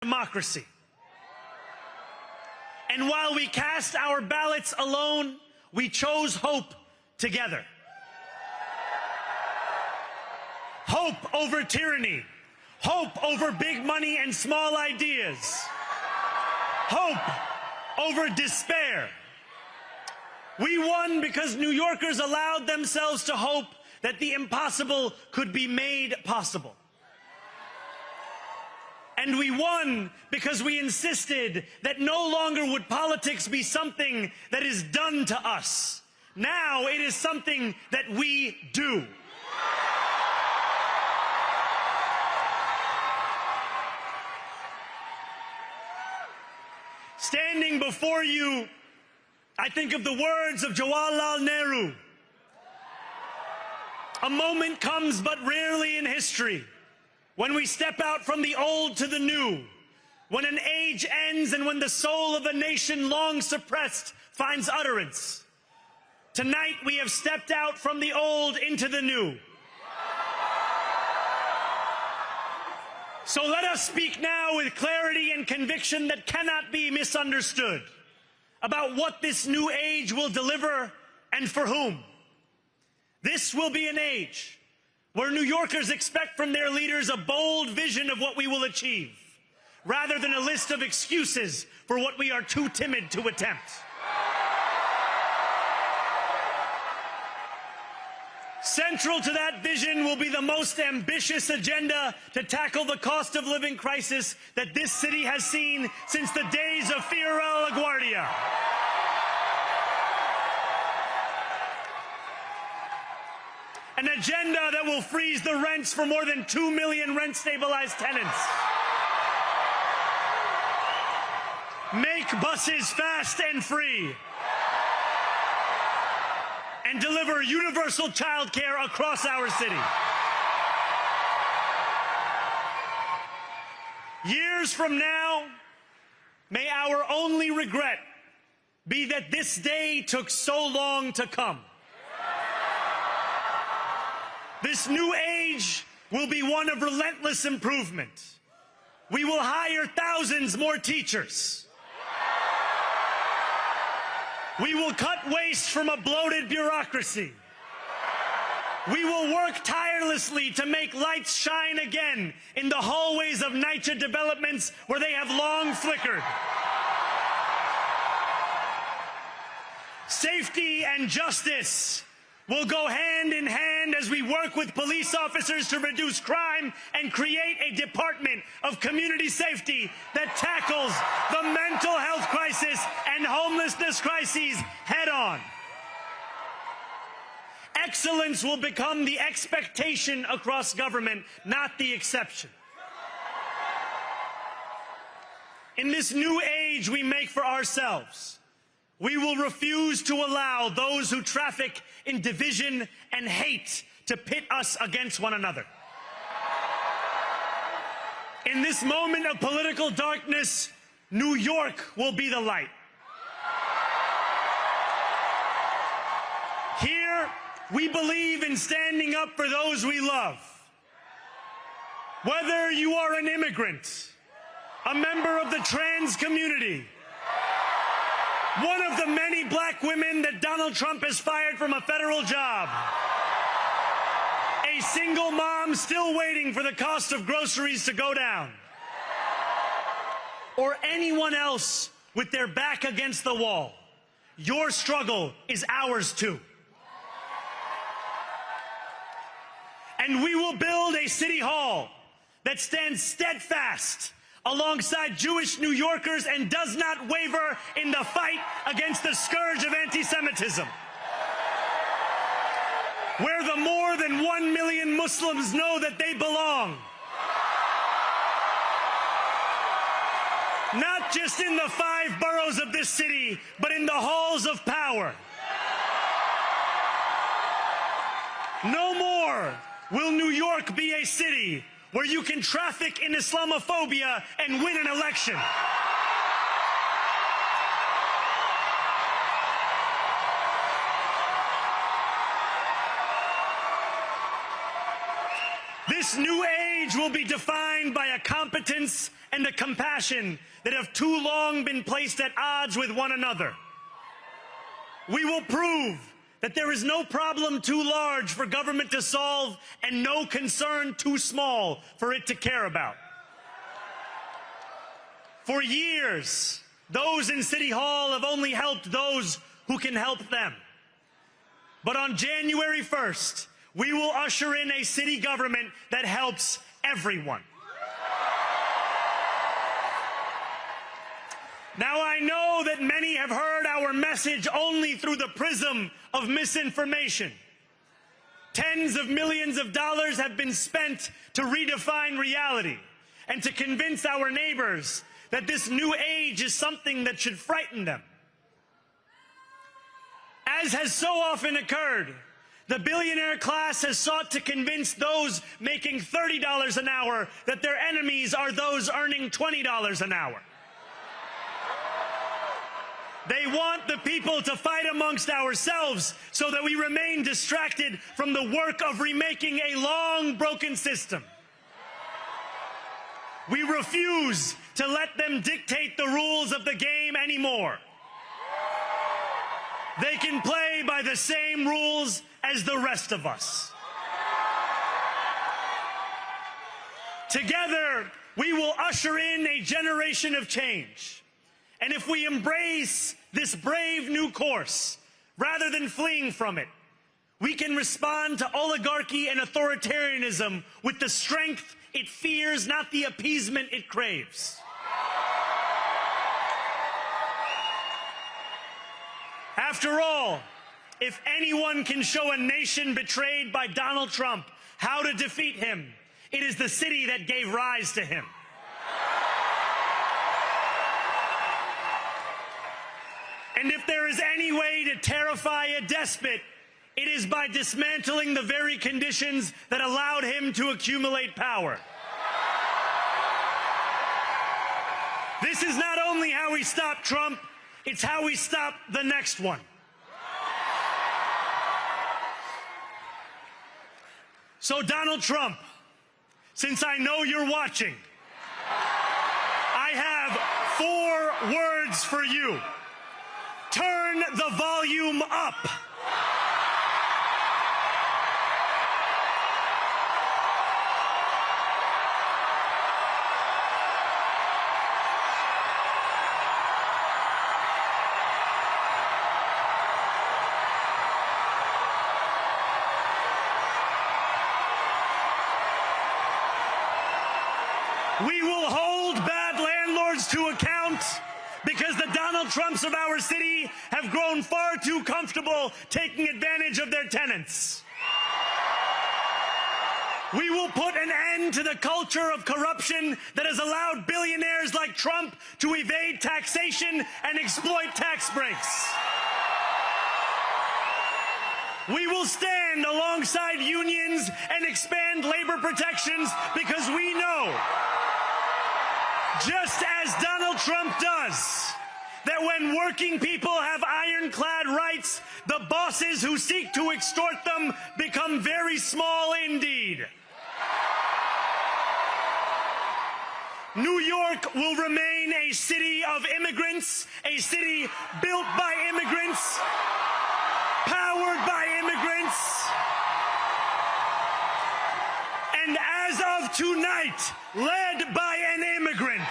democracy. And while we cast our ballots alone, we chose hope together. Hope over tyranny. Hope over big money and small ideas. Hope over despair. We won because New Yorkers allowed themselves to hope that the impossible could be made possible. And we won because we insisted that no longer would politics be something that is done to us. Now it is something that we do. Standing before you, I think of the words of Jawaharlal Nehru. A moment comes but rarely in history when we step out from the old to the new, when an age ends and when the soul of a nation long suppressed finds utterance. Tonight we have stepped out from the old into the new. So let us speak now with clarity and conviction that cannot be misunderstood about what this new age will deliver and for whom. This will be an age where New Yorkers expect from their leaders a bold vision of what we will achieve, rather than a list of excuses for what we are too timid to attempt. Central to that vision will be the most ambitious agenda to tackle the cost of living crisis that this city has seen since the days of Fiorella LaGuardia. An agenda that will freeze the rents for more than 2 million rent-stabilized tenants. Make buses fast and free. And deliver universal child care across our city. Years from now, may our only regret be that this day took so long to come. This new age will be one of relentless improvement. We will hire thousands more teachers. We will cut waste from a bloated bureaucracy. We will work tirelessly to make lights shine again in the hallways of NYCHA developments where they have long flickered. Safety and justice will go hand in hand as we work with police officers to reduce crime and create a department of community safety that tackles the mental health crisis and homelessness crises head on. Excellence will become the expectation across government, not the exception. In this new age we make for ourselves, we will refuse to allow those who traffic in division and hate to pit us against one another. In this moment of political darkness, New York will be the light. Here, we believe in standing up for those we love. Whether you are an immigrant, a member of the trans community, one of the many black women that Donald Trump has fired from a federal job, a single mom still waiting for the cost of groceries to go down, or anyone else with their back against the wall, your struggle is ours too. And we will build a city hall that stands steadfast alongside Jewish New Yorkers and does not waver in the fight against the scourge of anti-Semitism. Where the more than 1 million Muslims know that they belong. Not just in the 5 boroughs of this city, but in the halls of power. No more will New York be a city where you can traffic in Islamophobia and win an election. This new age will be defined by a competence and a compassion that have too long been placed at odds with one another. We will prove that there is no problem too large for government to solve and no concern too small for it to care about. For years, those in City Hall have only helped those who can help them. But on January 1st, we will usher in a city government that helps everyone. Now, I know that many have heard our message only through the prism of misinformation. Tens of millions of dollars have been spent to redefine reality and to convince our neighbors that this new age is something that should frighten them. As has so often occurred, the billionaire class has sought to convince those making $30 an hour that their enemies are those earning $20 an hour. They want the people to fight amongst ourselves so that we remain distracted from the work of remaking a long broken system. We refuse to let them dictate the rules of the game anymore. They can play by the same rules as the rest of us. Together, we will usher in a generation of change. And if we embrace this brave new course, rather than fleeing from it, we can respond to oligarchy and authoritarianism with the strength it fears, not the appeasement it craves. After all, if anyone can show a nation betrayed by Donald Trump how to defeat him, it is the city that gave rise to him. And if there is any way to terrify a despot, it is by dismantling the very conditions that allowed him to accumulate power. This is not only how we stop Trump, it's how we stop the next one. So, Donald Trump, since I know you're watching, I have 4 words for you. Turn the volume up. We will hold bad landlords to account because the Donald Trumps of our city have grown far too comfortable taking advantage of their tenants. We will put an end to the culture of corruption that has allowed billionaires like Trump to evade taxation and exploit tax breaks. We will stand alongside unions and expand labor protections because we know, just as Donald Trump does, that when working people have ironclad rights, the bosses who seek to extort them become very small indeed. New York will remain a city of immigrants, a city built by immigrants, powered by immigrants, and as of tonight, led by an immigrant.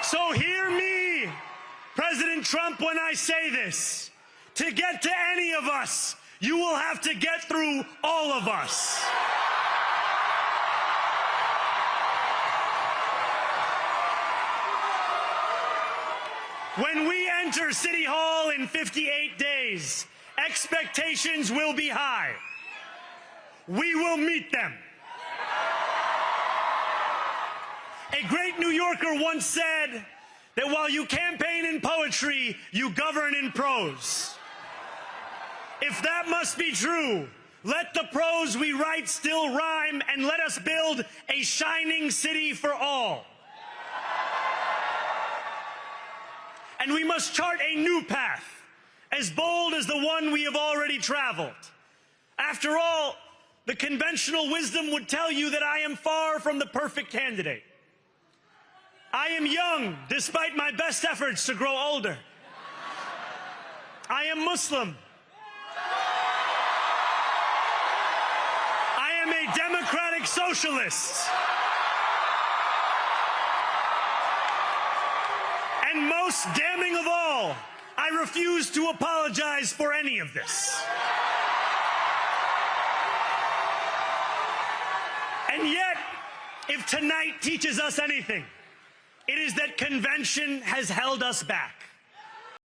So hear me, President Trump, when I say this. To get to any of us, you will have to get through all of us. When we enter City Hall in 58 days, expectations will be high. We will meet them. A great New Yorker once said that while you campaign in poetry, you govern in prose. If that must be true, let the prose we write still rhyme, and let us build a shining city for all. And we must chart a new path, as bold as the one we have already traveled. After all, the conventional wisdom would tell you that I am far from the perfect candidate. I am young, despite my best efforts to grow older. I am Muslim. I am a democratic socialist. And most damning of all, I refuse to apologize for any of this. And yet, if tonight teaches us anything, it is that convention has held us back.